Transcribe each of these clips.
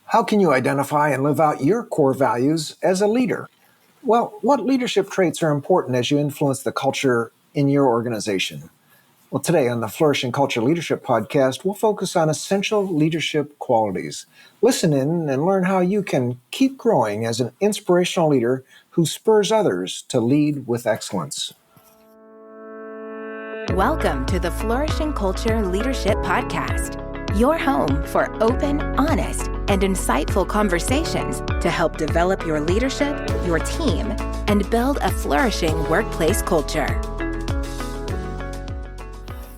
How can you identify and live out your core values as a leader? Well, what leadership traits are important as you influence the culture in your organization? Well, today on the Flourishing Culture Leadership Podcast, we'll focus on essential leadership qualities. Listen in and learn how you can keep growing as an inspirational leader who spurs others to lead with excellence. Welcome to the Flourishing Culture Leadership Podcast, your home for open, honest, and insightful conversations to help develop your leadership, your team, and build a flourishing workplace culture.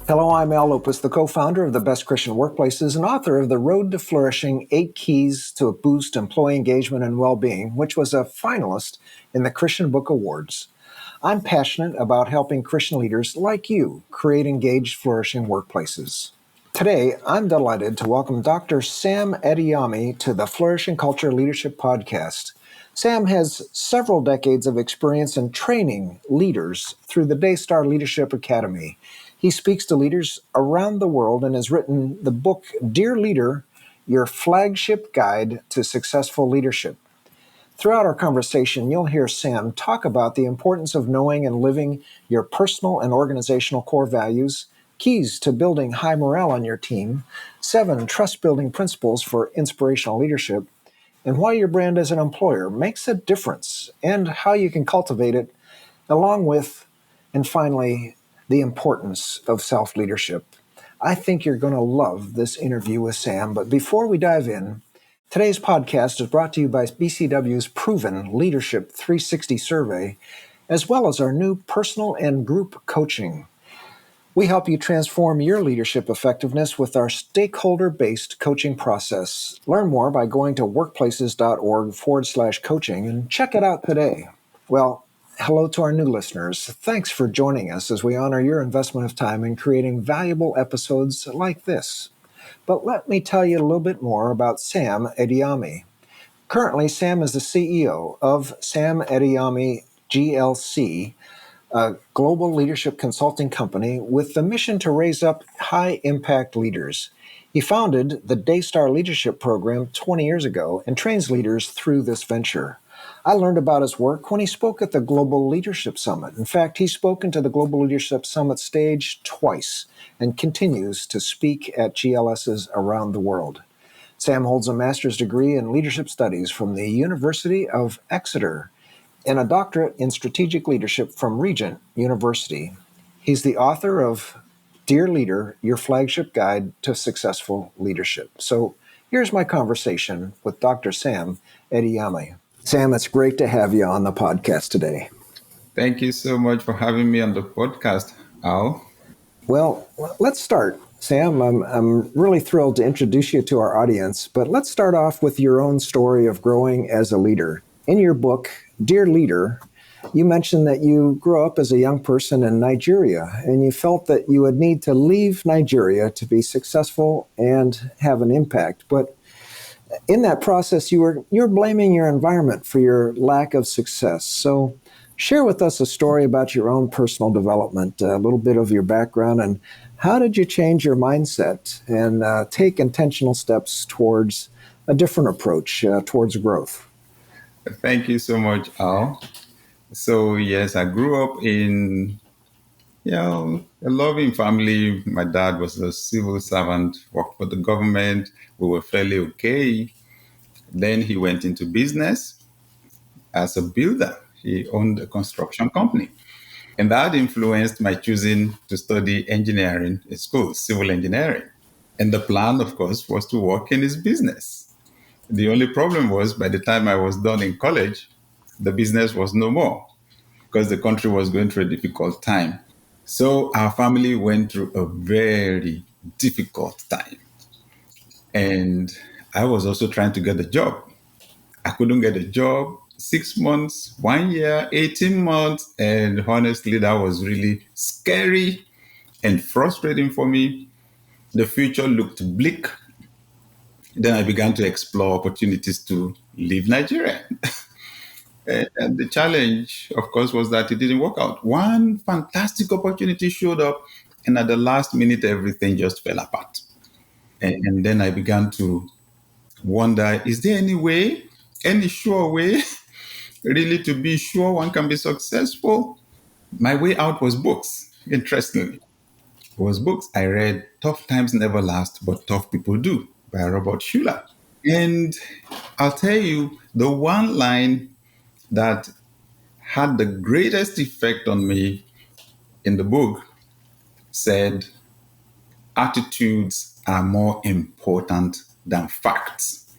Hello, I'm Al Lopez, the co-founder of the Best Christian Workplaces and author of The Road to Flourishing, 8 Keys to Boost Employee Engagement and Well-Being, which was a finalist in the Christian Book Awards. I'm passionate about helping Christian leaders like you create engaged, flourishing workplaces. Today, I'm delighted to welcome Dr. Sam Adeyemi to the Flourishing Culture Leadership Podcast. Sam has several decades of experience in training leaders through the Daystar Leadership Academy. He speaks to leaders around the world and has written the book, Dear Leader, Your Flagship Guide to Successful Leadership. Throughout our conversation, you'll hear Sam talk about the importance of knowing and living your personal and organizational core values, keys to building high morale on your team, 7 trust-building principles for inspirational leadership, and why your brand as an employer makes a difference, and how you can cultivate it, along with, and finally, the importance of self-leadership. I think you're going to love this interview with Sam, but before we dive in, today's podcast is brought to you by BCW's proven Leadership 360 survey, as well as our new personal and group coaching. We help you transform your leadership effectiveness with our stakeholder-based coaching process. Learn more by going to workplaces.org/coaching and check it out today. Well, hello to our new listeners. Thanks for joining us as we honor your investment of time in creating valuable episodes like this. But let me tell you a little bit more about Sam Adeyemi. Currently, Sam is the CEO of Sam Adeyemi GLC, a global leadership consulting company with the mission to raise up high-impact leaders. He founded the Daystar Leadership Program 20 years ago and trains leaders through this venture. I learned about his work when he spoke at the Global Leadership Summit. In fact, he's spoken to the Global Leadership Summit stage twice and continues to speak at GLSs around the world. Sam holds a master's degree in leadership studies from the University of Exeter and a doctorate in strategic leadership from Regent University. He's the author of Dear Leader, Your Flagship Guide to Successful Leadership. So here's my conversation with Dr. Sam Adeyemi. Sam, it's great to have you on the podcast today. Thank you so much for having me on the podcast, Al. Well, let's start. Sam, I'm really thrilled to introduce you to our audience, but let's start off with your own story of growing as a leader. In your book, Dear Leader, you mentioned that you grew up as a young person in Nigeria, and you felt that you would need to leave Nigeria to be successful and have an impact. But in that process, you're blaming your environment for your lack of success. So share with us a story about your own personal development, a little bit of your background, and how did you change your mindset and take intentional steps towards a different approach towards growth? Thank you so much, Al. So, yes, I grew up in a loving family. My dad was a civil servant, worked for the government. We were fairly okay. Then he went into business as a builder. He owned a construction company. And that influenced my choosing to study engineering in school, civil engineering. And the plan, of course, was to work in his business. The only problem was by the time I was done in college, the business was no more because the country was going through a difficult time. So our family went through a very difficult time. And I was also trying to get a job. I couldn't get a job. 6 months, 1 year, 18 months. And honestly, that was really scary and frustrating for me. The future looked bleak. Then I began to explore opportunities to leave Nigeria. And the challenge, of course, was that it didn't work out. One fantastic opportunity showed up, and at the last minute, everything just fell apart. And then I began to wonder, is there any way, any sure way, really to be sure one can be successful? My way out was books, interestingly. It was books. I read Tough Times Never Last, but Tough People Do by Robert Schuller. And I'll tell you, the one line that had the greatest effect on me in the book said, attitudes are more important than facts.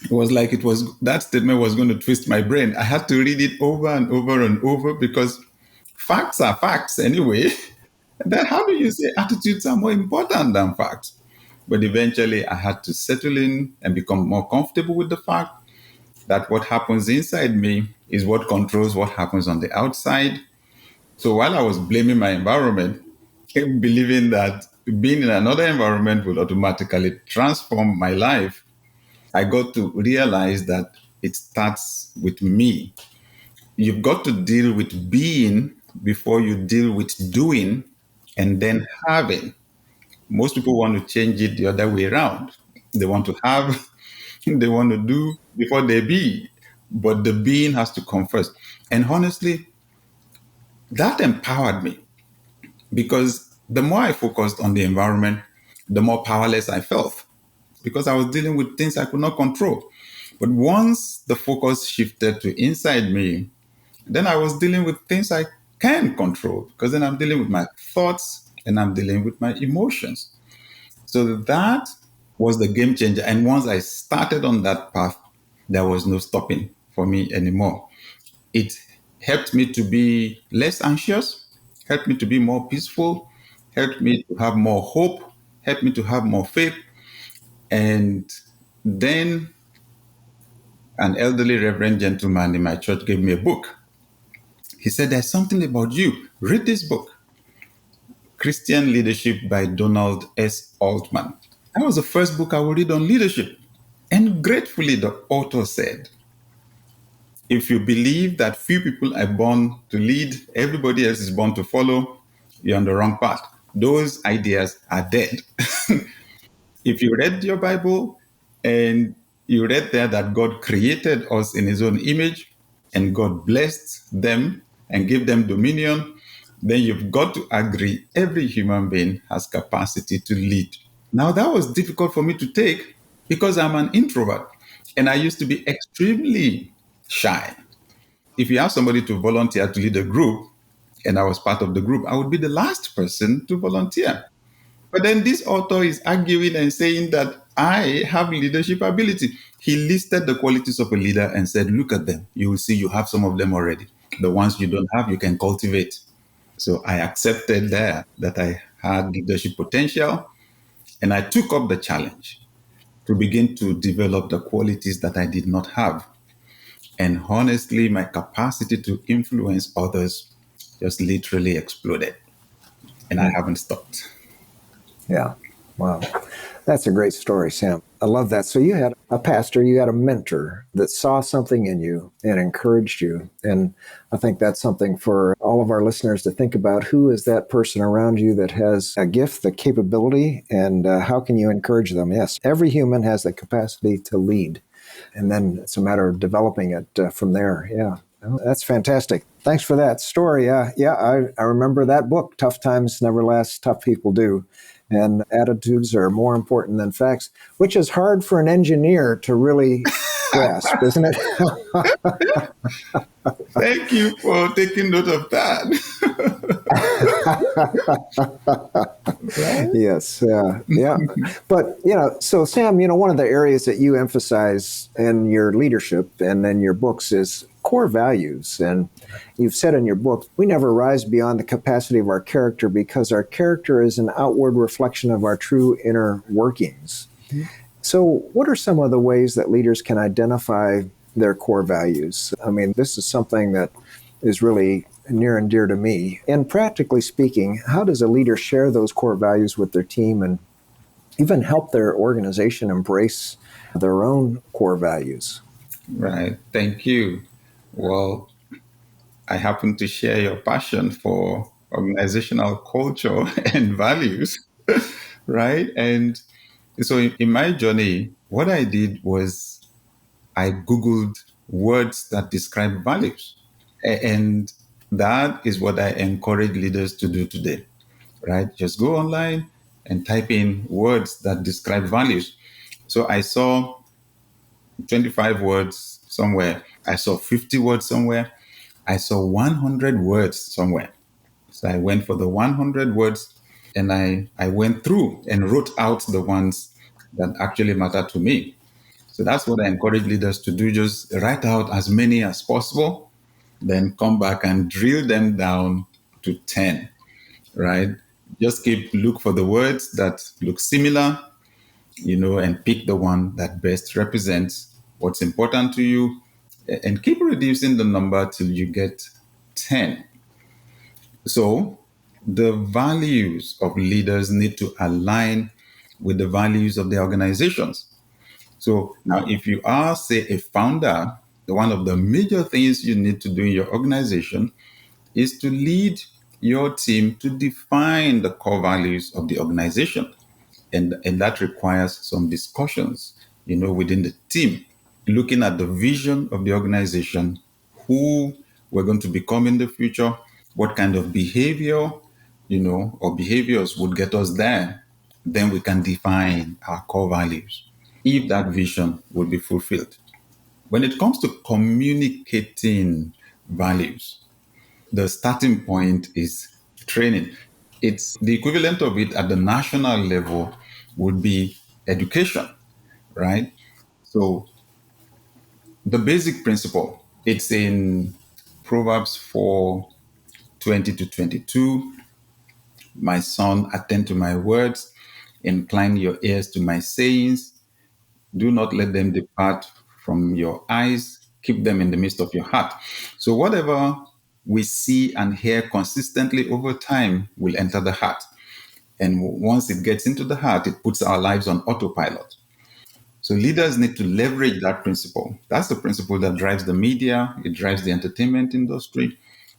It was like that statement was going to twist my brain. I had to read it over and over and over because facts are facts anyway. Then how do you say attitudes are more important than facts? But eventually I had to settle in and become more comfortable with the fact that what happens inside me is what controls what happens on the outside. So while I was blaming my environment, believing that being in another environment would automatically transform my life, I got to realize that it starts with me. You've got to deal with being before you deal with doing and then having. Most people want to change it the other way around. They want to have, they want to do before they be, but the being has to come first. And honestly, that empowered me because the more I focused on the environment, the more powerless I felt because I was dealing with things I could not control. But once the focus shifted to inside me, then I was dealing with things I can control because then I'm dealing with my thoughts and I'm dealing with my emotions. So that was the game changer. And once I started on that path, there was no stopping for me anymore. It helped me to be less anxious, helped me to be more peaceful, helped me to have more hope, helped me to have more faith. And then an elderly reverend gentleman in my church gave me a book. He said, there's something about you. Read this book, Christian Leadership by Donald S. Altman. That was the first book I would read on leadership. And gratefully, the author said, if you believe that few people are born to lead, everybody else is born to follow, you're on the wrong path. Those ideas are dead. If you read your Bible and you read there that God created us in his own image and God blessed them and gave them dominion, then you've got to agree every human being has capacity to lead. Now, that was difficult for me to take because I'm an introvert and I used to be extremely shy. If you ask somebody to volunteer to lead a group and I was part of the group, I would be the last person to volunteer. But then this author is arguing and saying that I have leadership ability. He listed the qualities of a leader and said, look at them. You will see you have some of them already. The ones you don't have, you can cultivate. So I accepted there that I had leadership potential and I took up the challenge to begin to develop the qualities that I did not have. And honestly, my capacity to influence others just literally exploded. And I haven't stopped. Yeah. Wow. That's a great story, Sam. I love that. So you had a pastor, you had a mentor that saw something in you and encouraged you. And I think that's something for all of our listeners to think about. Who is that person around you that has a gift, the capability, and how can you encourage them? Yes, every human has the capacity to lead. And then it's a matter of developing it from there. Yeah. That's fantastic. Thanks for that story. I remember that book, Tough Times Never Last, Tough People Do. And attitudes are more important than facts, which is hard for an engineer to really grasp, isn't it? Thank you for taking note of that. Yes, yeah. But, so Sam, one of the areas that you emphasize in your leadership and in your books is core values. And you've said in your book, we never rise beyond the capacity of our character because our character is an outward reflection of our true inner workings. Mm-hmm. So what are some of the ways that leaders can identify their core values? I mean, this is something that is really near and dear to me. And practically speaking, how does a leader share those core values with their team and even help their organization embrace their own core values? Right. Thank you. Well, I happen to share your passion for organizational culture and values, right? And so in my journey, what I did was I Googled words that describe values. And that is what I encourage leaders to do today, right? Just go online and type in words that describe values. So I saw 25 words somewhere. I saw 50 words somewhere. I saw 100 words somewhere. So I went for the 100 words and I went through and wrote out the ones that actually matter to me. So that's what I encourage leaders to do. Just write out as many as possible, then come back and drill them down to 10, right? Just look for the words that look similar, and pick the one that best represents what's important to you and keep reducing the number till you get 10. So the values of leaders need to align with the values of the organizations. So now, if you are, say, a founder, one of the major things you need to do in your organization is to lead your team to define the core values of the organization. And that requires some discussions, within the team, looking at the vision of the organization, who we're going to become in the future, what kind of behavior, or behaviors would get us there. Then we can define our core values if that vision will be fulfilled. When it comes to communicating values, the starting point is training. It's the equivalent of it at the national level would be education, right? So the basic principle, it's in Proverbs 4:20-22. My son, attend to my words, incline your ears to my sayings. Do not let them depart from your eyes. Keep them in the midst of your heart. So whatever we see and hear consistently over time will enter the heart. And once it gets into the heart, it puts our lives on autopilot. So leaders need to leverage that principle. That's the principle that drives the media, it drives the entertainment industry.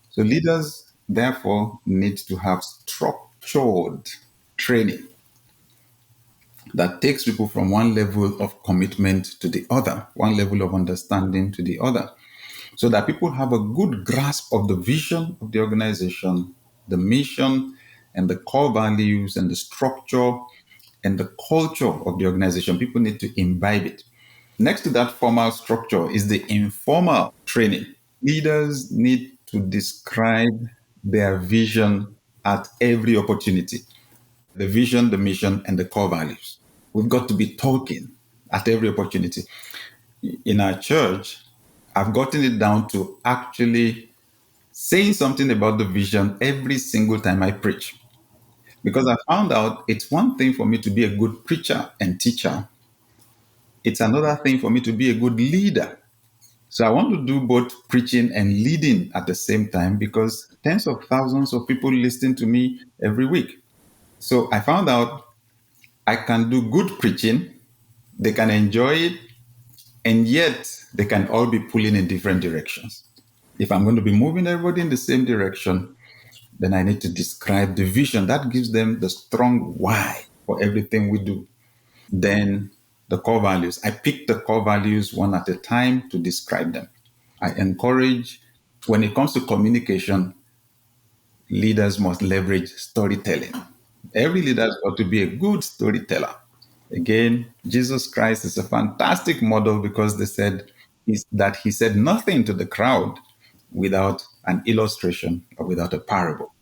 So leaders, therefore, need to have structured training that takes people from one level of commitment to the other, one level of understanding to the other, so that people have a good grasp of the vision of the organization, the mission, and the core values, and the structure and the culture of the organization. People need to imbibe it. Next to that formal structure is the informal training. Leaders need to describe their vision at every opportunity, the vision, the mission, and the core values. We've got to be talking at every opportunity. In our church, I've gotten it down to actually saying something about the vision every single time I preach. Because I found out it's one thing for me to be a good preacher and teacher, it's another thing for me to be a good leader. So I want to do both preaching and leading at the same time because tens of thousands of people listen to me every week. So I found out I can do good preaching, they can enjoy it, and yet they can all be pulling in different directions. If I'm going to be moving everybody in the same direction, then I need to describe the vision that gives them the strong why for everything we do. Then the core values. I pick the core values one at a time to describe them. I encourage, when it comes to communication, leaders must leverage storytelling. Every leader has got to be a good storyteller. Again, Jesus Christ is a fantastic model because they said is that he said nothing to the crowd without an illustration or without a parable.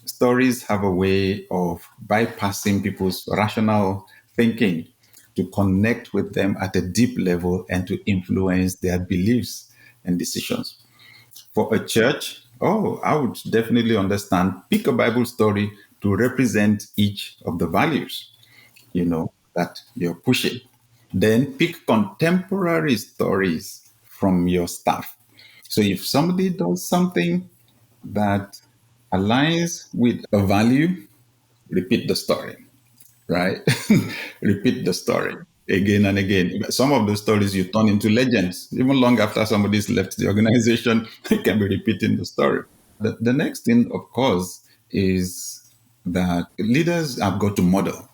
Stories have a way of bypassing people's rational thinking to connect with them at a deep level and to influence their beliefs and decisions. For a church, I would definitely understand. Pick a Bible story to represent each of the values, that you're pushing. Then pick contemporary stories from your staff. So if somebody does something that aligns with a value, repeat the story, right? Repeat the story again and again. Some of the stories you turn into legends. Even long after somebody's left the organization, you can be repeating the story. The next thing, of course, is that leaders have got to model.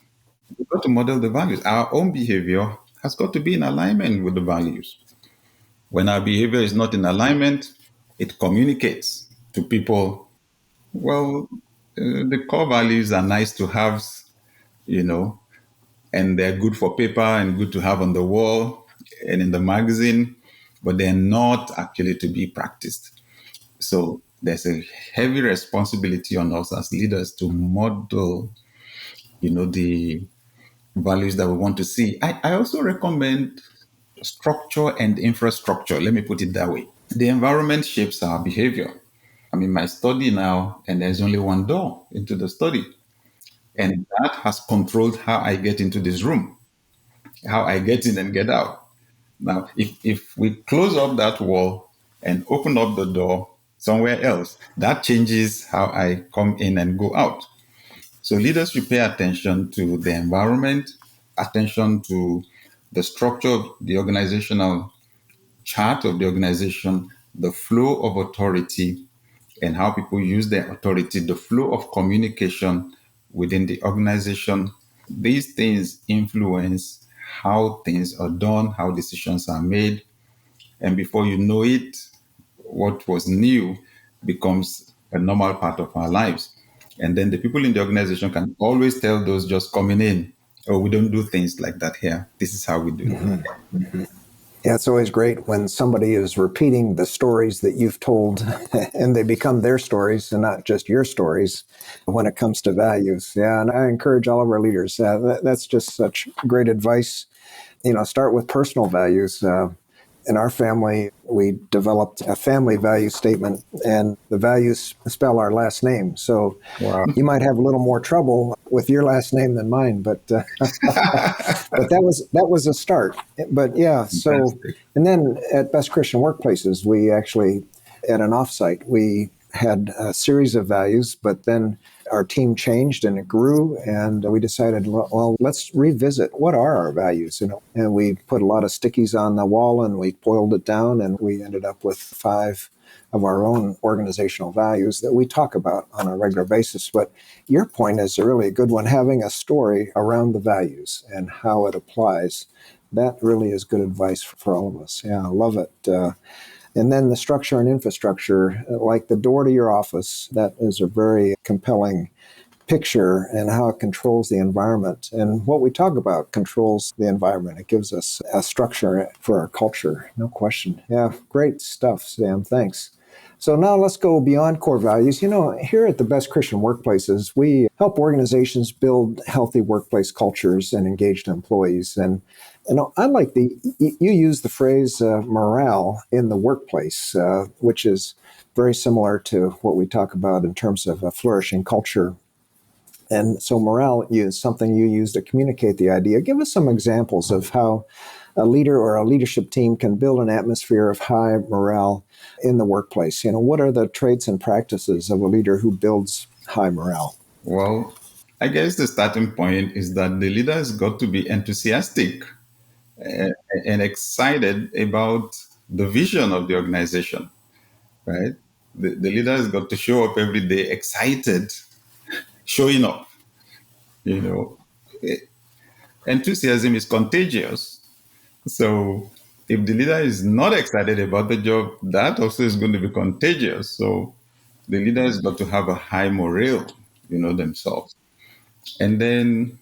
We've got to model the values. Our own behavior has got to be in alignment with the values. When our behavior is not in alignment, it communicates to people, well, the core values are nice to have, you know, and they're good for paper and good to have on the wall and in the magazine, but they're not actually to be practiced. So there's a heavy responsibility on us as leaders to model, the values that we want to see. I also recommend structure and infrastructure. Let me put it that way. The environment shapes our behavior. I'm in my study now, and there's only one door into the study. And that has controlled how I get into this room, how I get in and get out. Now, if we close up that wall and open up the door somewhere else, that changes how I come in and go out. So leaders should pay attention to the environment, attention to the structure of the organizational chart of the organization, the flow of authority, and how people use their authority, the flow of communication within the organization. These things influence how things are done, how decisions are made. And before you know it, what was new becomes a normal part of our lives. And then the people in the organization can always tell those just coming in, oh, we don't do things like that here. This is how we do it. Yeah, it's always great when somebody is repeating the stories that you've told and they become their stories and not just your stories when it comes to values. Yeah, and I encourage all of our leaders. That's just such great advice. Start with personal values. In our family, we developed a family value statement, and the values spell our last name. So Wow. you might have a little more trouble with your last name than mine, but but that was a start. But yeah, so Fantastic. and then at Best Christian Workplaces, we actually at an offsite we had a series of values, but then our team changed and it grew, and we decided, well, let's revisit what are our values, And we put a lot of stickies on the wall, and we boiled it down, and we ended up with 5 of our own organizational values that we talk about on a regular basis. But your point is a really good one, having a story around the values and how it applies. That really is good advice for all of us. Yeah, I love it. And then the structure and infrastructure, like the door to your office, that is a very compelling picture and how it controls the environment. And what we talk about controls the environment. It gives us a structure for our culture, no question. Yeah, great stuff, Sam. Thanks. So now let's go beyond core values. Here at the Best Christian Workplaces, we help organizations build healthy workplace cultures and engaged employees. And I like you use the phrase morale in the workplace, which is very similar to what we talk about in terms of a flourishing culture. And so morale is something you use to communicate the idea. Give us some examples of how a leader or a leadership team can build an atmosphere of high morale in the workplace. What are the traits and practices of a leader who builds high morale? Well, I guess the starting point is that the leader has got to be enthusiastic uh, and excited about the vision of the organization, right? The leader has got to show up every day excited, showing up. You know, Enthusiasm is contagious. So if the leader is not excited about the job, that also is going to be contagious. So the leader has got to have a high morale, themselves. And then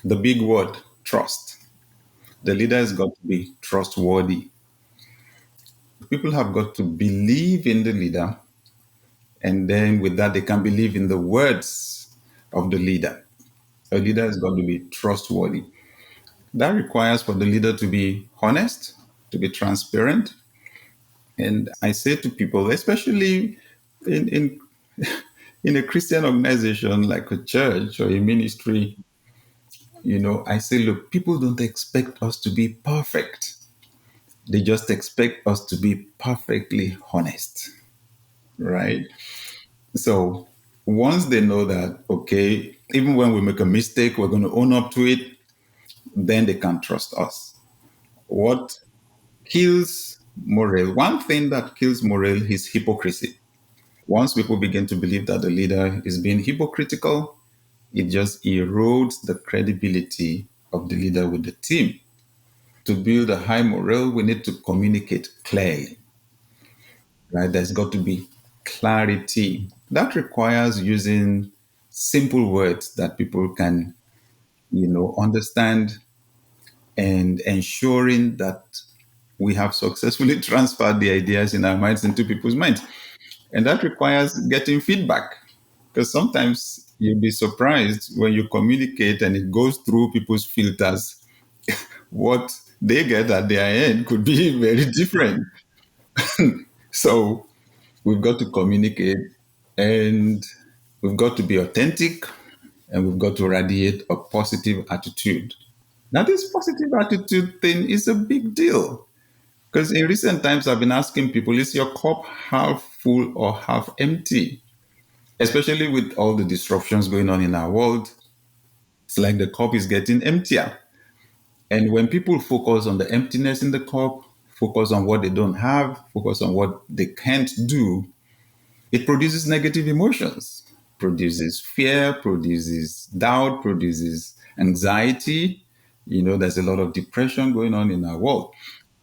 the big word, trust. The leader has got to be trustworthy. People have got to believe in the leader, and then with that, they can believe in the words of the leader. A leader has got to be trustworthy. That requires for the leader to be honest, to be transparent. And I say to people, especially in in a Christian organization like a church or a ministry, I say, look, people don't expect us to be perfect. They just expect us to be perfectly honest, right? So once they know that, okay, even when we make a mistake, we're going to own up to it, then they can trust us. What kills morale? One thing that kills morale is hypocrisy. Once people begin to believe that the leader is being hypocritical, it just erodes the credibility of the leader with the team. to build a high morale, we need to communicate clearly, right? There's got to be clarity. That requires using simple words that people can, understand, and ensuring that we have successfully transferred the ideas in our minds into people's minds. And that requires getting feedback, because sometimes you'll be surprised when you communicate and it goes through people's filters. What they get at their end could be very different. So we've got to communicate, and we've got to be authentic, and we've got to radiate a positive attitude. Now, this positive attitude thing is a big deal, because in recent times I've been asking people, is your cup half full or half empty? Especially with all the disruptions going on in our world, it's like the cup is getting emptier. And when people focus on the emptiness in the cup, focus on what they don't have, focus on what they can't do, it produces negative emotions, produces fear, produces doubt, produces anxiety. There's a lot of depression going on in our world.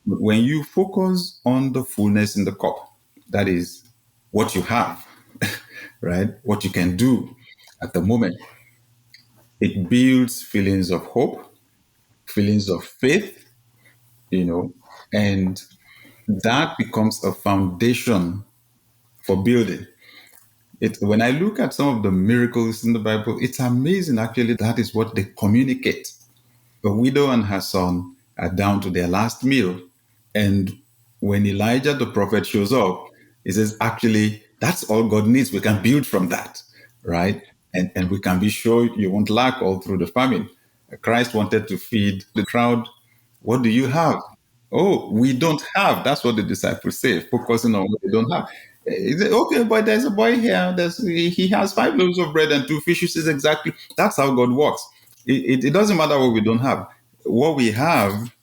But when you focus on the fullness in the cup, that is what you have, right? What you can do at the moment, it builds feelings of hope, feelings of faith, and that becomes a foundation for building. When I look at some of the miracles in the Bible, it's amazing. Actually, that is what they communicate. A widow and her son are down to their last meal. And when Elijah, the prophet, shows up, he says, actually, that's all God needs. We can build from that, right? And we can be sure you won't lack all through the famine. Christ wanted to feed the crowd. What do you have? Oh, we don't have. That's what the disciples say, focusing on what they don't have. He said, okay, but there's a boy here. He has 5 loaves of bread and 2 fishes. Is exactly, that's how God works. It doesn't matter what we don't have. What we have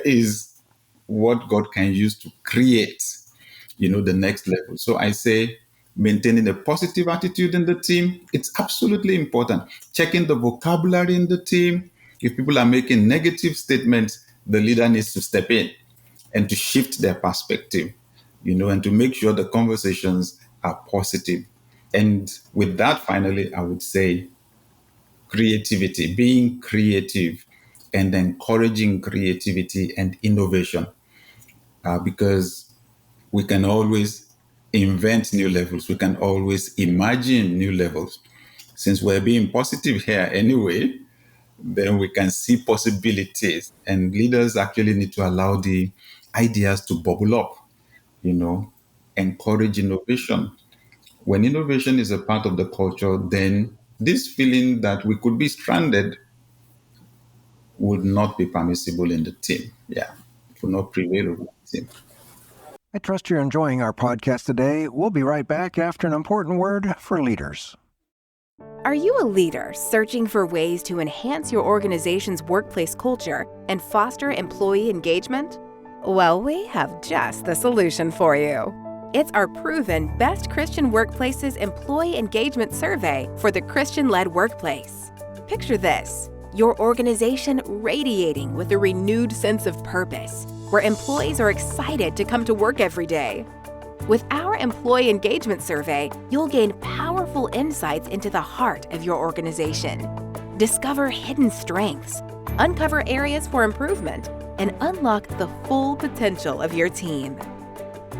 is what God can use to create, the next level. So I say, maintaining a positive attitude in the team, it's absolutely important. Checking the vocabulary in the team. If people are making negative statements, the leader needs to step in and to shift their perspective, and to make sure the conversations are positive. And with that, finally, I would say creativity, being creative and encouraging creativity and innovation, because we can always invent new levels. We can always imagine new levels. Since we're being positive here anyway, then we can see possibilities. And leaders actually need to allow the ideas to bubble up, encourage innovation. When innovation is a part of the culture, then this feeling that we could be stranded would not be permissible in the team. Yeah, it will not prevail over the team. I trust you're enjoying our podcast today. We'll be right back after an important word for leaders. Are you a leader searching for ways to enhance your organization's workplace culture and foster employee engagement? Well, we have just the solution for you. It's our proven Best Christian Workplaces Employee Engagement Survey for the Christian-led workplace. Picture this: your organization radiating with a renewed sense of purpose, where employees are excited to come to work every day. With our Employee Engagement Survey, you'll gain powerful insights into the heart of your organization. Discover hidden strengths, uncover areas for improvement, and unlock the full potential of your team.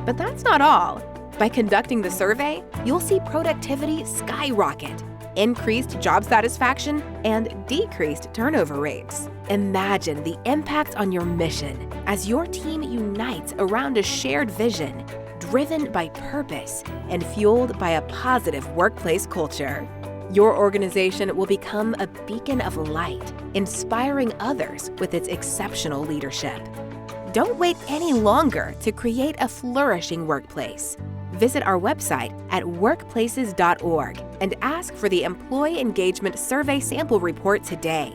But that's not all. By conducting the survey, you'll see productivity skyrocket, increased job satisfaction, and decreased turnover rates. Imagine the impact on your mission as your team unites around a shared vision, driven by purpose and fueled by a positive workplace culture. Your organization will become a beacon of light, inspiring others with its exceptional leadership. Don't wait any longer to create a flourishing workplace. Visit our website at workplaces.org and ask for the Employee Engagement Survey Sample Report today.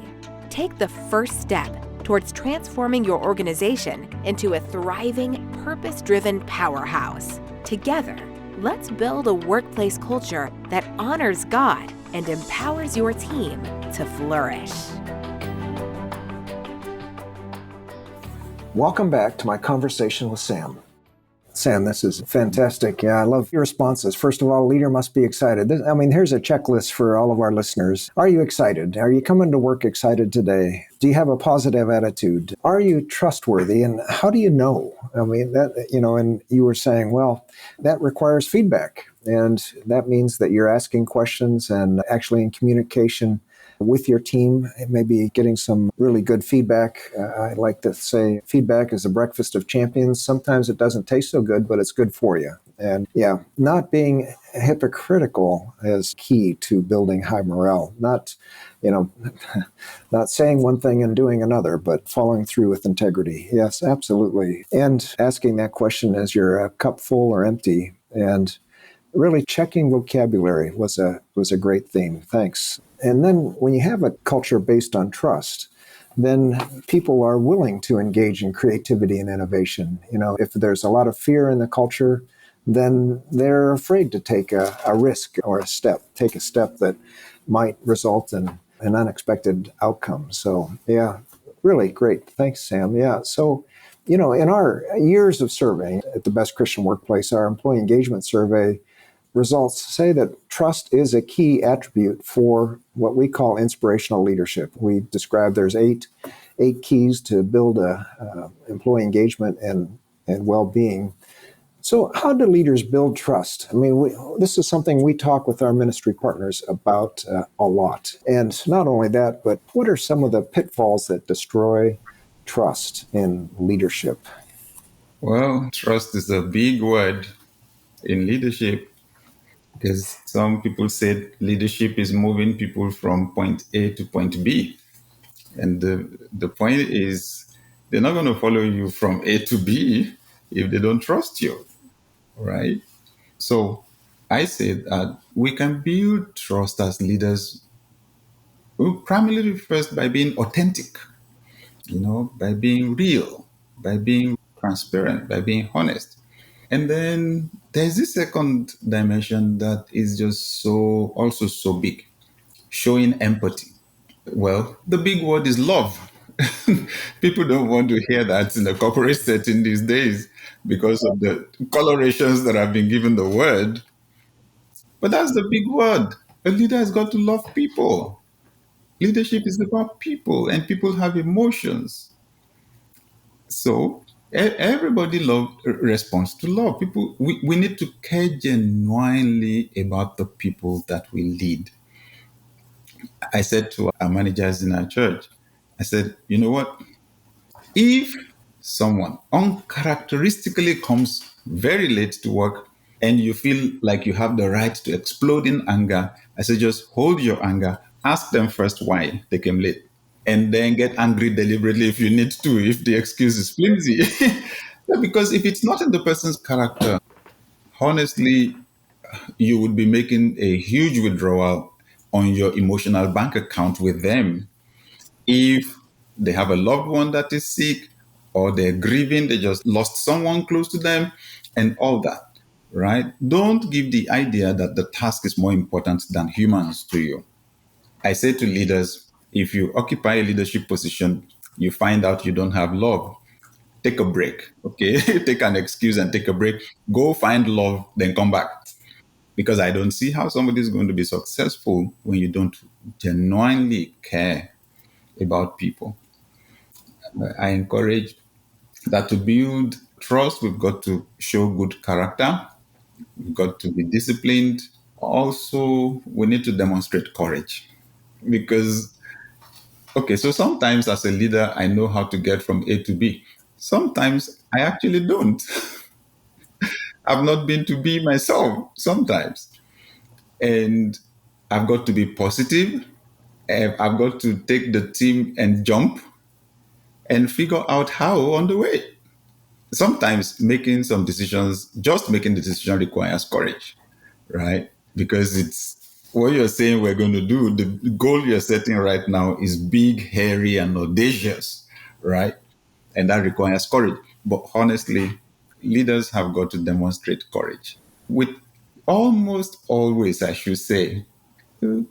Take the first step towards transforming your organization into a thriving, purpose-driven powerhouse. Together, let's build a workplace culture that honors God and empowers your team to flourish. Welcome back to my conversation with Sam. Sam, this is fantastic. Yeah, I love your responses. First of all, leader must be excited. Here's a checklist for all of our listeners. Are you excited? Are you coming to work excited today? Do you have a positive attitude? Are you trustworthy? And how do you know? And you were saying, well, that requires feedback. And that means that you're asking questions and actually in communication with your team, maybe getting some really good feedback. I like to say feedback is a breakfast of champions. Sometimes it doesn't taste so good, but it's good for you. And yeah, not being hypocritical is key to building high morale. Not, you know, not saying one thing and doing another, but following through with integrity. Yes, absolutely. And asking that question, is your cup full or empty? And really checking vocabulary was a great theme. Thanks. And then when you have a culture based on trust, then people are willing to engage in creativity and innovation. If there's a lot of fear in the culture, then they're afraid to take a risk or take a step that might result in an unexpected outcome. So, yeah, really great. Thanks, Sam. Yeah. So, in our years of surveying at the Best Christian Workplace, our employee engagement survey results say that trust is a key attribute for what we call inspirational leadership. We describe there's eight keys to build employee engagement and well-being. So how do leaders build trust? This is something we talk with our ministry partners about a lot. And not only that, but what are some of the pitfalls that destroy trust in leadership? Well, trust is a big word in leadership because some people said leadership is moving people from point A to point B. And the point is, they're not going to follow you from A to B if they don't trust you, right? So I say that we can build trust as leaders primarily first by being authentic, by being real, by being transparent, by being honest. And then there's this second dimension that is just also so big, showing empathy. Well, the big word is love. People don't want to hear that in the corporate setting these days because of the colorations that have been given the word. But that's the big word. A leader has got to love people. Leadership is about people, and people have emotions. So everybody responds to love. We need to care genuinely about the people that we lead. I said to our managers in our church, I said, you know what? If someone uncharacteristically comes very late to work and you feel like you have the right to explode in anger, I say just hold your anger, ask them first why they came late, and then get angry deliberately if you need to, if the excuse is flimsy. Yeah, because if it's not in the person's character, honestly, you would be making a huge withdrawal on your emotional bank account with them if they have a loved one that is sick or they're grieving, they just lost someone close to them and all that, right? Don't give the idea that the task is more important than humans to you. I say to leaders, if you occupy a leadership position, you find out you don't have love, take a break, okay? Take an excuse and take a break. Go find love, then come back. Because I don't see how somebody is going to be successful when you don't genuinely care about people. I encourage that to build trust, we've got to show good character. We've got to be disciplined. Also, we need to demonstrate courage because, okay, so sometimes as a leader, I know how to get from A to B. Sometimes I actually don't. I've not been to B myself sometimes. And I've got to be positive. I've got to take the team and jump and figure out how on the way. Sometimes making some decisions, just making the decision requires courage, right? Because it's what you're saying we're going to do. The goal you're setting right now is big, hairy, and audacious, right? And that requires courage. But honestly, leaders have got to demonstrate courage with almost always, I should say,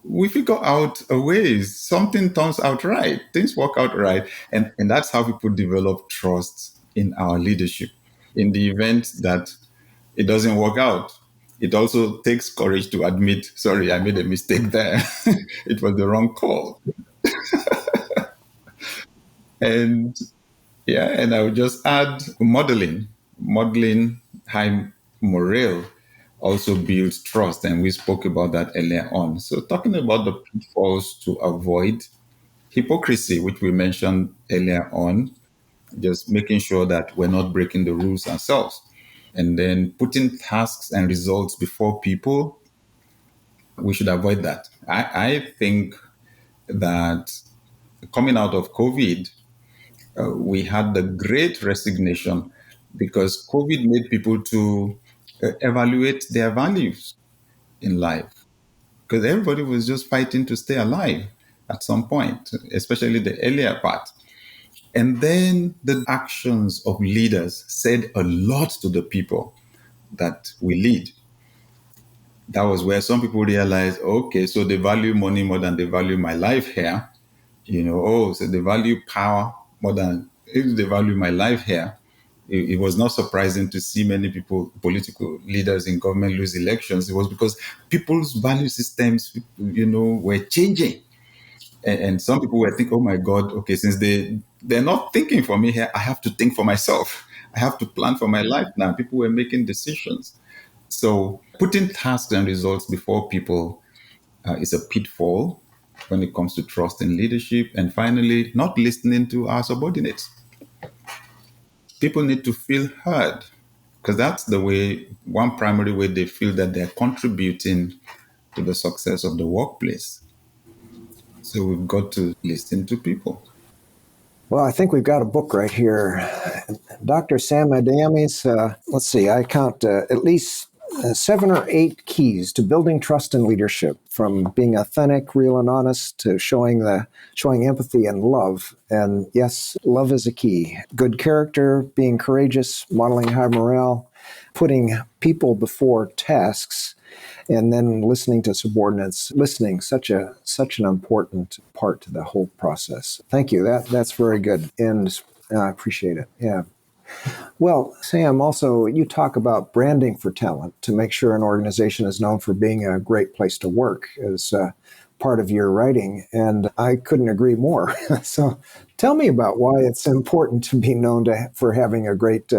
we figure out a ways. Something turns out right. Things work out right. And that's how people develop trust in our leadership. In the event that it doesn't work out, it also takes courage to admit, sorry, I made a mistake there. It was the wrong call. And yeah, and I would just add modeling. Modeling high morale also builds trust. And we spoke about that earlier on. So, talking about the pitfalls to avoid hypocrisy, which we mentioned earlier on, just making sure that we're not breaking the rules ourselves. And then putting tasks and results before people, we should avoid that. I think that coming out of COVID, we had the great resignation because COVID made people to evaluate their values in life because everybody was just fighting to stay alive at some point, especially the earlier part. And then the actions of leaders said a lot to the people that we lead. That was where some people realized, okay, so they value money more than they value my life here. Oh, so they value power more than if they value my life here. It was not surprising to see many people, political leaders in government lose elections. It was because people's value systems, were changing. And some people were thinking, oh my God, okay, since they're not thinking for me here, I have to think for myself. I have to plan for my life now. People were making decisions. So putting tasks and results before people is a pitfall when it comes to trust in leadership. And finally, not listening to our subordinates. People need to feel heard because that's one primary way they feel that they're contributing to the success of the workplace. So we've got to listen to people. Well, I think we've got a book right here. Dr. Sam Adeyemi's, let's see, I count at least 7 or 8 keys to building trust and leadership, from being authentic, real, and honest to showing empathy and love. And yes, love is a key. Good character, being courageous, modeling high morale, putting people before tasks, and then listening to subordinates. Listening, such an important part to the whole process. Thank you. That's very good, and I appreciate it. Yeah. Well, Sam, also, you talk about branding for talent to make sure an organization is known for being a great place to work as part of your writing, and I couldn't agree more. So tell me about why it's important to be known for having a great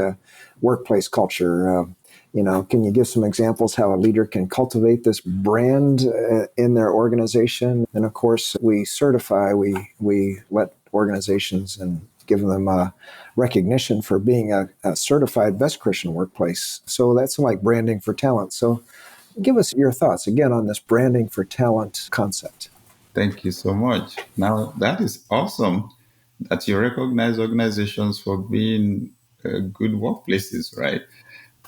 workplace culture. Can you give some examples how a leader can cultivate this brand in their organization? And of course, we let organizations and give them recognition for being a certified best Christian workplace. So that's like branding for talent. So give us your thoughts again on this branding for talent concept. Thank you so much. Now, that is awesome that you recognize organizations for being good workplaces, right?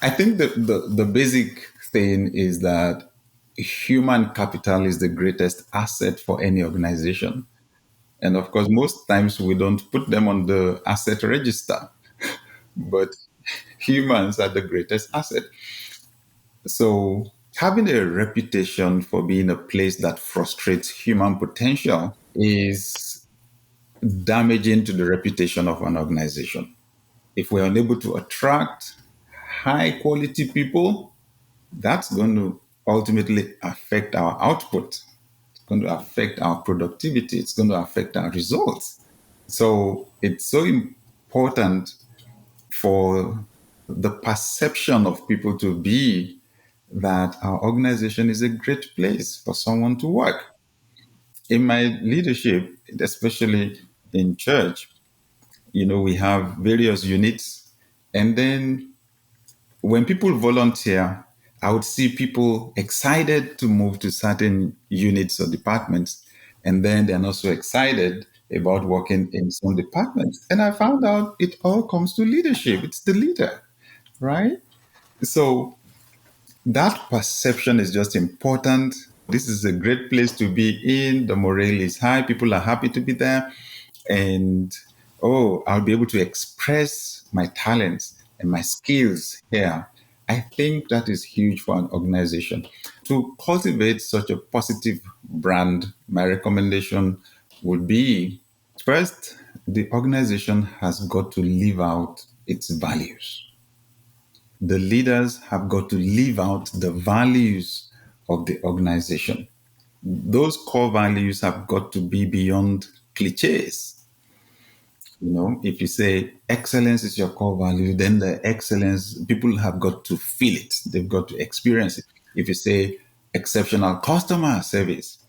I think the basic thing is that human capital is the greatest asset for any organization. And of course, most times we don't put them on the asset register, but humans are the greatest asset. So having a reputation for being a place that frustrates human potential is damaging to the reputation of an organization. If we're unable to attract high quality people, that's going to ultimately affect our output. It's going to affect our productivity. It's going to affect our results. So it's so important for the perception of people to be that our organization is a great place for someone to work. In my leadership, especially in church, we have various units. And then when people volunteer, I would see people excited to move to certain units or departments. And then they're not so excited about working in some departments. And I found out it all comes to leadership. It's the leader, right? So that perception is just important. This is a great place to be in. The morale is high. People are happy to be there. And, I'll be able to express my talents and my skills here. I think that is huge for an organization. To cultivate such a positive brand, my recommendation would be first, the organization has got to live out its values. The leaders have got to live out the values of the organization. Those core values have got to be beyond cliches. If you say excellence is your core value, then the excellence, people have got to feel it. They've got to experience it. If you say exceptional customer service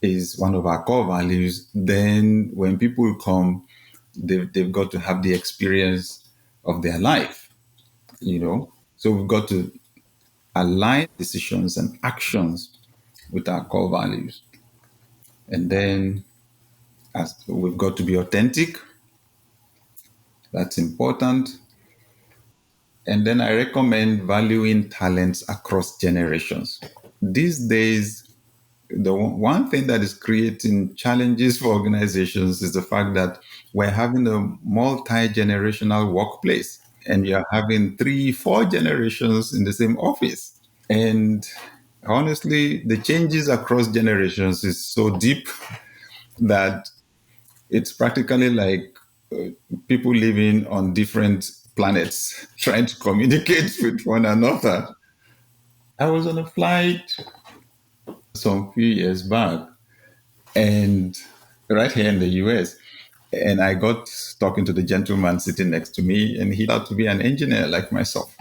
is one of our core values, then when people come, they've got to have the experience of their life. So we've got to align decisions and actions with our core values. And then as we've got to be authentic, that's important. And then I recommend valuing talents across generations. These days, the one thing that is creating challenges for organizations is the fact that we're having a multi-generational workplace and you're having 3, 4 generations in the same office. And honestly, the changes across generations is so deep that it's practically like people living on different planets trying to communicate with one another. I was on a flight some few years back and right here in the US, and I got talking to the gentleman sitting next to me, and he thought to be an engineer like myself.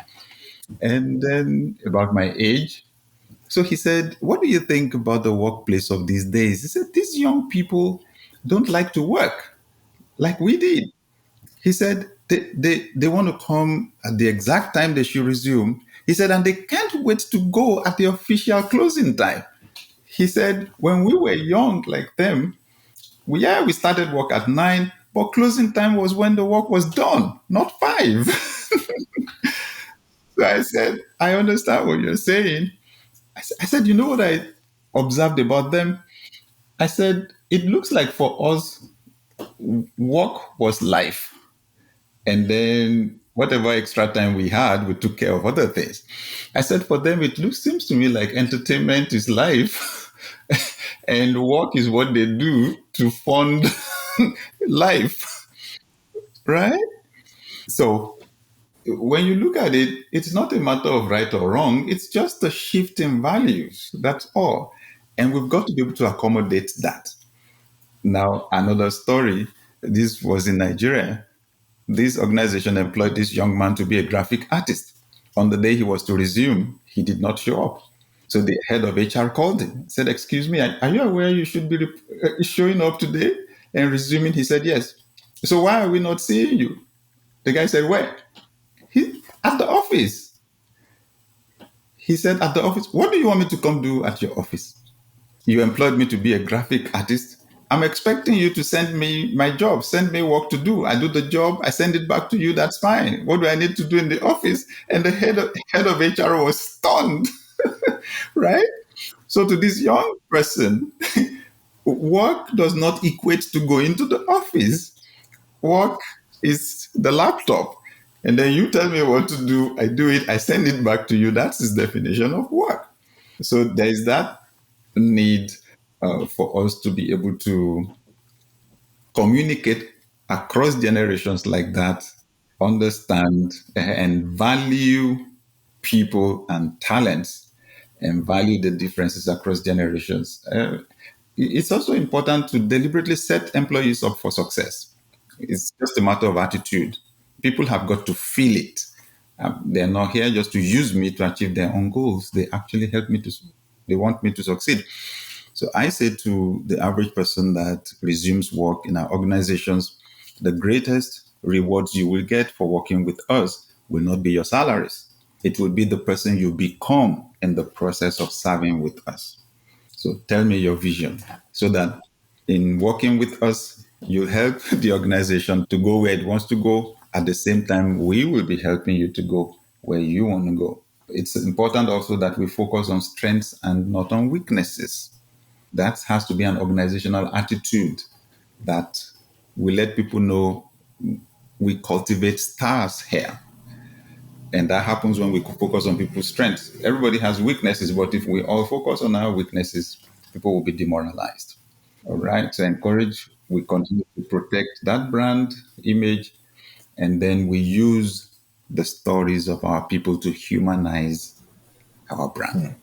And then about my age. So he said, "What do you think about the workplace of these days?" He said, "These young people don't like to work like we did." He said, they want to come at the exact time they should resume. He said, and they can't wait to go at the official closing time. He said, when we were young like them, we started work at 9, but closing time was when the work was done, not 5. So I said, I understand what you're saying. I said, you know what I observed about them? I said, it looks like for us, work was life. And then whatever extra time we had, we took care of other things. I said, for them, seems to me like entertainment is life and work is what they do to fund life, right? So when you look at it, it's not a matter of right or wrong. It's just a shift in values. That's all. And we've got to be able to accommodate that. Now, another story. This was in Nigeria. This organization employed this young man to be a graphic artist. On the day he was to resume, he did not show up. So the head of HR called him, said, "Excuse me, are you aware you should be showing up today and resuming?" He said, "Yes." "So why are we not seeing you?" The guy said, "Where?" At the office. He said, "At the office? What do you want me to come do at your office? You employed me to be a graphic artist. I'm expecting you to send me my job, send me work to do. I do the job, I send it back to you, that's fine. What do I need to do in the office?" And the head of HR was stunned, right? So to this young person, work does not equate to going to the office. Work is the laptop. And then you tell me what to do, I do it, I send it back to you. That's his definition of work. So there is that need for us to be able to communicate across generations like that, understand and value people and talents, and value the differences across generations. It's also important to deliberately set employees up for success. It's just a matter of attitude. People have got to feel it. They're not here just to use me to achieve their own goals. They actually they want me to succeed. So I say to the average person that resumes work in our organizations, the greatest rewards you will get for working with us will not be your salaries. It will be the person you become in the process of serving with us. So tell me your vision so that in working with us, you help the organization to go where it wants to go. At the same time, we will be helping you to go where you want to go. It's important also that we focus on strengths and not on weaknesses. That has to be an organizational attitude that we let people know we cultivate stars here. And that happens when we focus on people's strengths. Everybody has weaknesses, but if we all focus on our weaknesses, people will be demoralized. All right. So encourage, we continue to protect that brand image, and then we use the stories of our people to humanize our brand.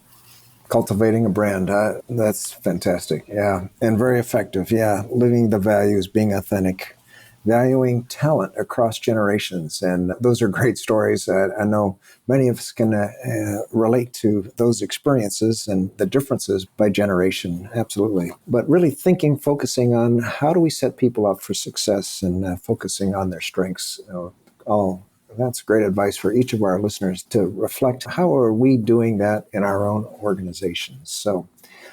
Cultivating a brand. That's fantastic. Yeah. And very effective. Yeah. Living the values, being authentic, valuing talent across generations. And those are great stories. I know many of us can relate to those experiences and the differences by generation. Absolutely. But really thinking, focusing on how do we set people up for success and focusing on their strengths. All That's great advice for each of our listeners to reflect how are we doing that in our own organizations.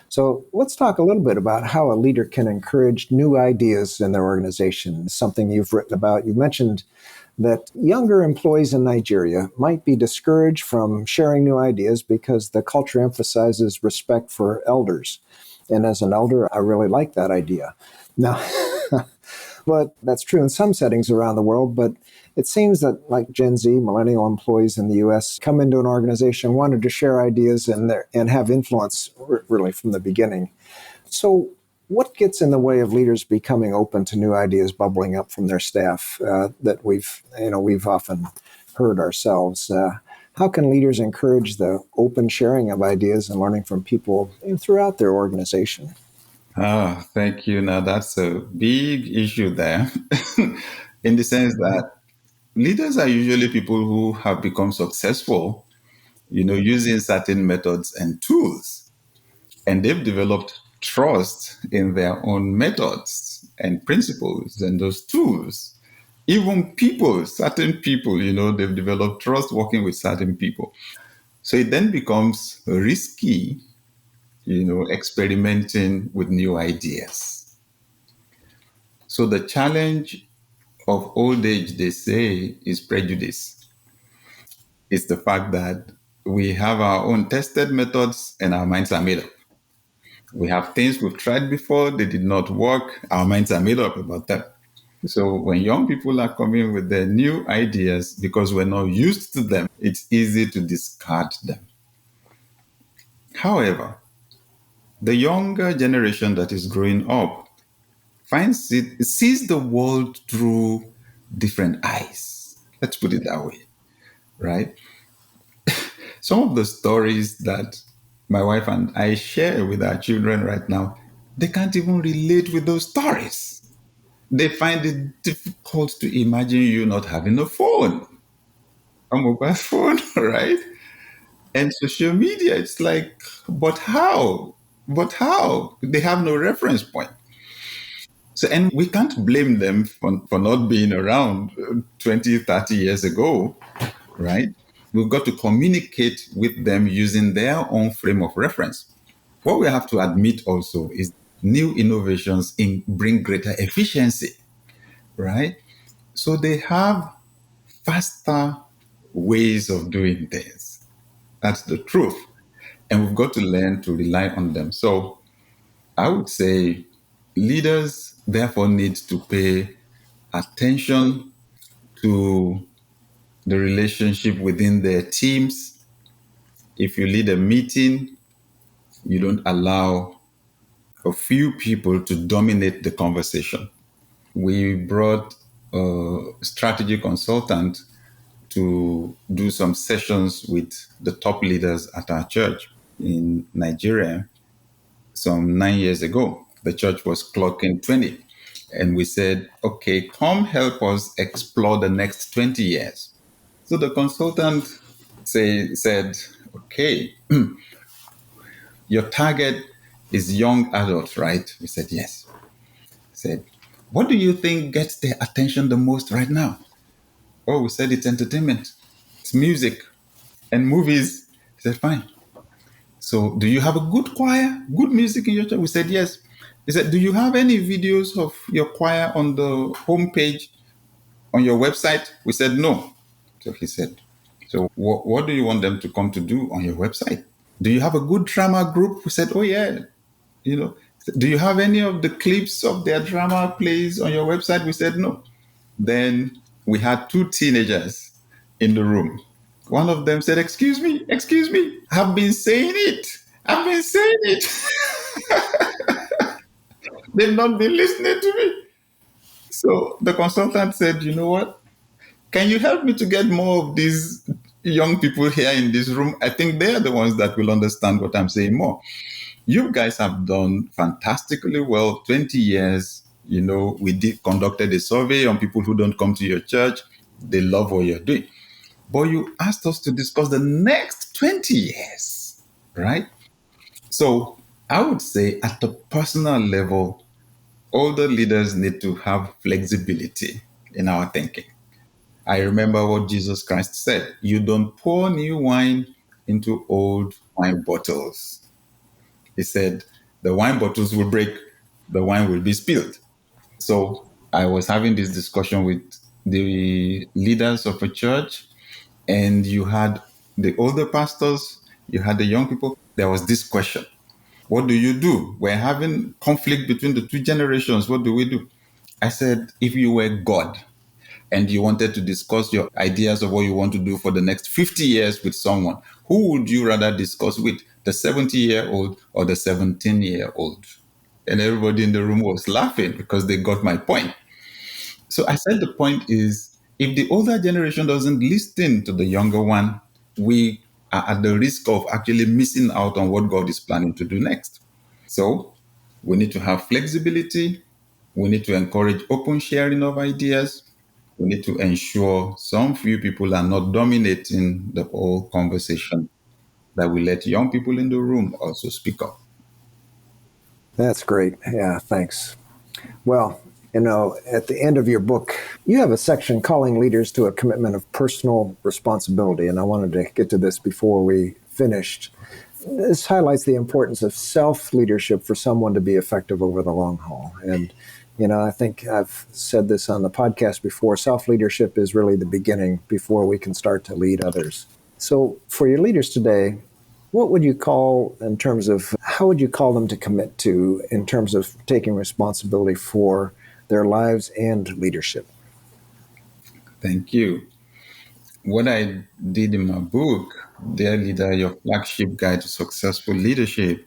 So let's talk a little bit about how a leader can encourage new ideas in their organization, something you've written about. You mentioned that younger employees in Nigeria might be discouraged from sharing new ideas because the culture emphasizes respect for elders. And as an elder, I really like that idea. Now, but that's true in some settings around the world. But it seems that like Gen Z, millennial employees in the U.S. come into an organization, wanted to share ideas and have influence really from the beginning. So what gets in the way of leaders becoming open to new ideas bubbling up from their staff that we've often heard ourselves? How can leaders encourage the open sharing of ideas and learning from people throughout their organization? Thank you. Now, that's a big issue there in the sense that leaders are usually people who have become successful, using certain methods and tools. And they've developed trust in their own methods and principles and those tools. Even people, certain people, they've developed trust working with certain people. So it then becomes risky, experimenting with new ideas. So the challenge of old age, they say, is prejudice. It's the fact that we have our own tested methods and our minds are made up. We have things we've tried before, they did not work, our minds are made up about them. So when young people are coming with their new ideas, because we're not used to them, it's easy to discard them. However, the younger generation that is growing up sees the world through different eyes. Let's put it that way, right? Some of the stories that my wife and I share with our children right now, they can't even relate with those stories. They find it difficult to imagine you not having a mobile phone, right? And social media, it's like, but how? But how? They have no reference point. So, and we can't blame them for not being around 20, 30 years ago, right? We've got to communicate with them using their own frame of reference. What we have to admit also is new innovations bring greater efficiency, right? So they have faster ways of doing things. That's the truth. And we've got to learn to rely on them. So I would say leaders therefore need to pay attention to the relationship within their teams. If you lead a meeting, you don't allow a few people to dominate the conversation. We brought a strategy consultant to do some sessions with the top leaders at our church in Nigeria some 9 years ago. The church was clocking 20. And we said, okay, come help us explore the next 20 years. So the consultant said, okay, your target is young adults, right? We said, yes. He said, what do you think gets their attention the most right now? Oh, we said it's entertainment, it's music and movies. He said, fine. So do you have a good choir, good music in your church? We said, yes. He said, do you have any videos of your choir on the homepage on your website? We said, no. So he said, so what do you want them to come to do on your website? Do you have a good drama group? We said, oh, yeah. Do you have any of the clips of their drama plays on your website? We said, no. Then we had two teenagers in the room. One of them said, excuse me, I've been saying it. I've been saying it. They've not been listening to me. So the consultant said, you know what? Can you help me to get more of these young people here in this room? I think they are the ones that will understand what I'm saying more. You guys have done fantastically well. 20 years, we conducted a survey on people who don't come to your church. They love what you're doing. But you asked us to discuss the next 20 years, right? So I would say at the personal level, older leaders need to have flexibility in our thinking. I remember what Jesus Christ said. You don't pour new wine into old wine bottles. He said, the wine bottles will break, the wine will be spilled. So I was having this discussion with the leaders of a church, and you had the older pastors, you had the young people. There was this question: what do you do? We're having conflict between the two generations. What do we do? I said, if you were God and you wanted to discuss your ideas of what you want to do for the next 50 years with someone, who would you rather discuss with, the 70-year-old or the 17-year-old? And everybody in the room was laughing because they got my point. So I said the point is, if the older generation doesn't listen to the younger one, we are at the risk of actually missing out on what God is planning to do next. So we need to have flexibility. We need to encourage open sharing of ideas. We need to ensure some few people are not dominating the whole conversation, that we let young people in the room also speak up. That's great. Yeah, thanks. Well, at the end of your book, you have a section calling leaders to a commitment of personal responsibility. And I wanted to get to this before we finished. This highlights the importance of self-leadership for someone to be effective over the long haul. And, I think I've said this on the podcast before, self-leadership is really the beginning before we can start to lead others. So for your leaders today, what would you call how would you call them to commit to in terms of taking responsibility for their lives and leadership? Thank you. What I did in my book, Dear Leader, Your Flagship Guide to Successful Leadership,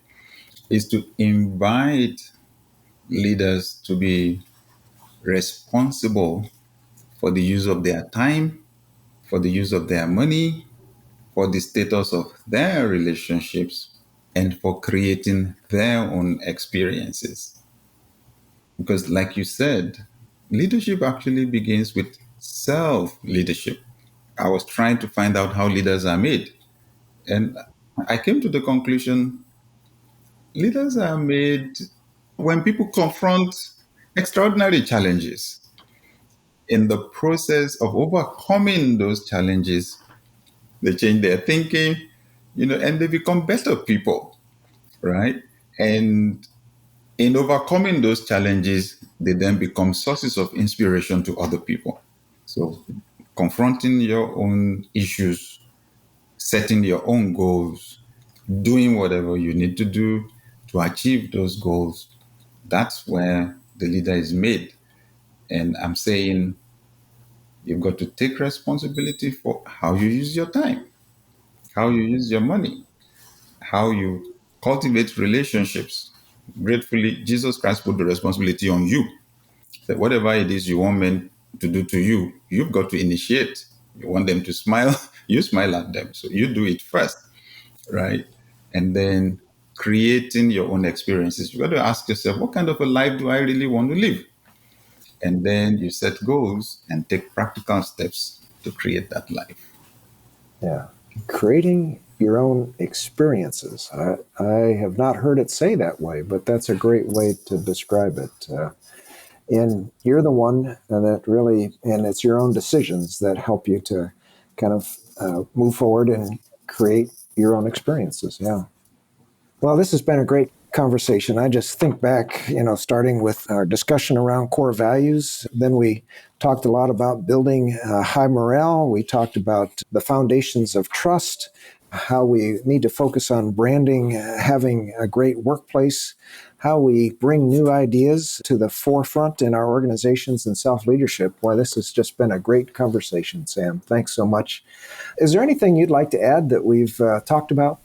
is to invite leaders to be responsible for the use of their time, for the use of their money, for the status of their relationships, and for creating their own experiences. Because, like you said, leadership actually begins with self leadership. I was trying to find out how leaders are made. And I came to the conclusion leaders are made when people confront extraordinary challenges. In the process of overcoming those challenges, they change their thinking, and they become better people, right? And in overcoming those challenges, they then become sources of inspiration to other people. So, confronting your own issues, setting your own goals, doing whatever you need to do to achieve those goals, that's where the leader is made. And I'm saying you've got to take responsibility for how you use your time, how you use your money, how you cultivate relationships. Gratefully, Jesus Christ put the responsibility on you. That whatever it is you want men to do to you, you've got to initiate. You want them to smile, you smile at them. So you do it first, right? And then creating your own experiences. You got to ask yourself, what kind of a life do I really want to live? And then you set goals and take practical steps to create that life. Yeah. Creating your own experiences. I have not heard it say that way, but that's a great way to describe it. And you're the one and it's your own decisions that help you to kind of move forward and create your own experiences. Yeah. Well, this has been a great conversation. I just think back, starting with our discussion around core values. Then we talked a lot about building high morale. We talked about the foundations of trust, how we need to focus on branding, having a great workplace, how we bring new ideas to the forefront in our organizations and self-leadership. Boy, this has just been a great conversation, Sam. Thanks so much. Is there anything you'd like to add that we've talked about?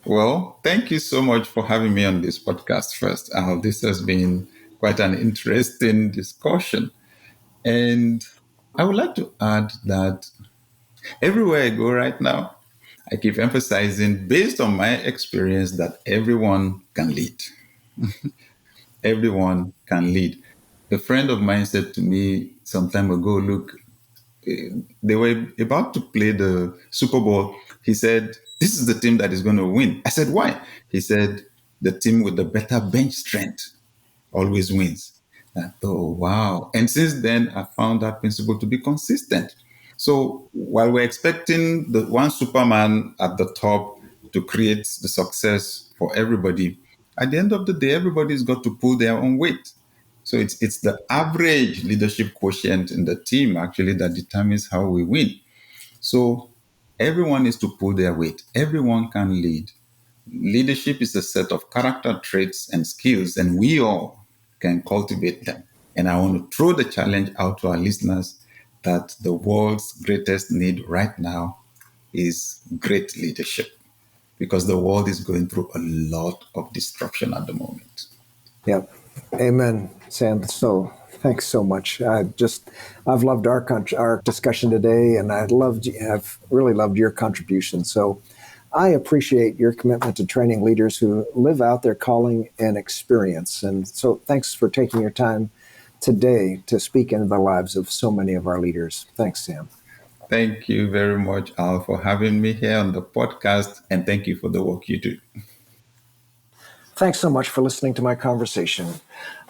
Well, thank you so much for having me on this podcast first. This has been quite an interesting discussion. And I would like to add that everywhere I go right now, I keep emphasizing, based on my experience, that everyone can lead. Everyone can lead. A friend of mine said to me some time ago, look, they were about to play the Super Bowl. He said, this is the team that is going to win. I said, why? He said, the team with the better bench strength always wins. I thought, wow. And since then, I found that principle to be consistent. So while we're expecting the one Superman at the top to create the success for everybody, at the end of the day, everybody's got to pull their own weight. So it's the average leadership quotient in the team actually that determines how we win. So everyone is to pull their weight. Everyone can lead. Leadership is a set of character traits and skills, and we all can cultivate them. And I want to throw the challenge out to our listeners that the world's greatest need right now is great leadership, because the world is going through a lot of disruption at the moment. Yep. Amen, Sam. So thanks so much. I've loved our discussion today, and I've really loved your contribution. So I appreciate your commitment to training leaders who live out their calling and experience. And so thanks for taking your time today to speak into the lives of so many of our leaders. Thanks, Sam. Thank you very much, Al, for having me here on the podcast, and thank you for the work you do. Thanks so much for listening to my conversation.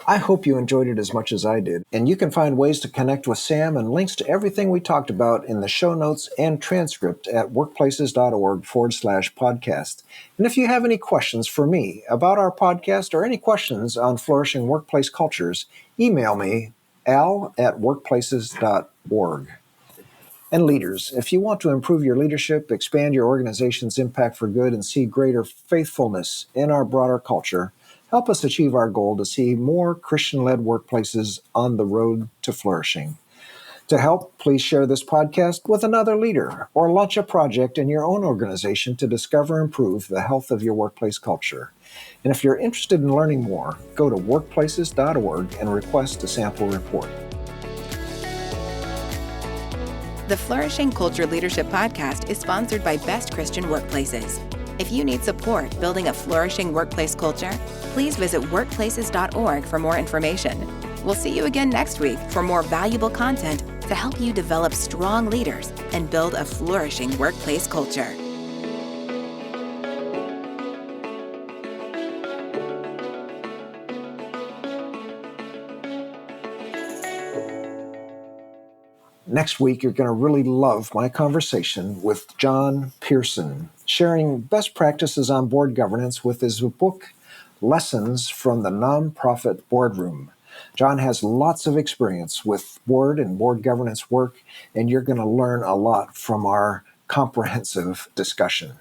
I hope you enjoyed it as much as I did. And you can find ways to connect with Sam and links to everything we talked about in the show notes and transcript at workplaces.org/podcast. And if you have any questions for me about our podcast or any questions on flourishing workplace cultures, email me, al@workplaces.org. And leaders, if you want to improve your leadership, expand your organization's impact for good, and see greater faithfulness in our broader culture, help us achieve our goal to see more Christian-led workplaces on the road to flourishing. To help, please share this podcast with another leader or launch a project in your own organization to discover and improve the health of your workplace culture. And if you're interested in learning more, go to workplaces.org and request a sample report. The Flourishing Culture Leadership Podcast is sponsored by Best Christian Workplaces. If you need support building a flourishing workplace culture, please visit workplaces.org for more information. We'll see you again next week for more valuable content to help you develop strong leaders and build a flourishing workplace culture. Next week, you're going to really love my conversation with John Pearson, sharing best practices on board governance with his book, Lessons from the Nonprofit Boardroom. John has lots of experience with board and board governance work, and you're going to learn a lot from our comprehensive discussion.